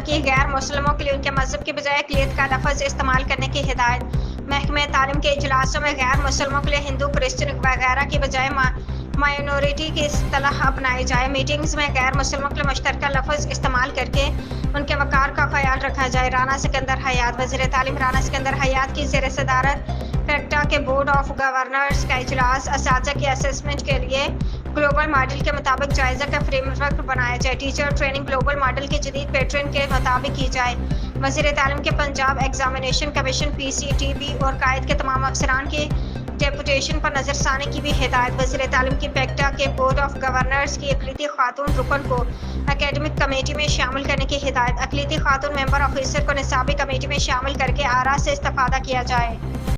की गैर मुसलमों के लिए उनके मजहब के बजाय अक़लियत का लफ्ज़ इस्तेमाल करने की हिदायत। महकमे तालीम के इजलासों में गैर मुसलमों के लिए हिंदू, क्रिश्चियन वगैरह की बजाय माइनॉरिटी की इस्तिलाह अपनाई जाए। मीटिंग्स में गैर मुसलमों के लिए मुश्तरका लफ्ज़ इस्तेमाल करके उनके वक़ार का ख्याल रखा जाए। राना सिकंदर हयात। वज़ीर तालीम राना सिकंदर हयात की ज़ेर सदारत पेक्टा के बोर्ड ऑफ गवर्नर्स का इजलास असातिज़ा की असेसमेंट के लिए ग्लोबल मॉडल के मुताबिक जायज़ा का फ्रेमवर्क बनाया जाए। टीचर ट्रेनिंग ग्लोबल मॉडल की जदीद पैटर्न के मुताबिक की जाए। वज़ीर तालीम के पंजाब एग्जामिनेशन कमीशन PCTB और कायद के तमाम अफसरान की डेपुटेशन पर नज़रसानी की भी हिदायत। वज़ीर तालीम की पेक्टा के बोर्ड ऑफ गवर्नर्स की अक़लियती खातून रुकन को एकेडमिक कमेटी में शामिल करने की हिदायत। अक़लियती खातून मेंबर ऑफिसर को निसाबी कमेटी में शामिल करके आरा से इस्तिफ़ादा किया जाए।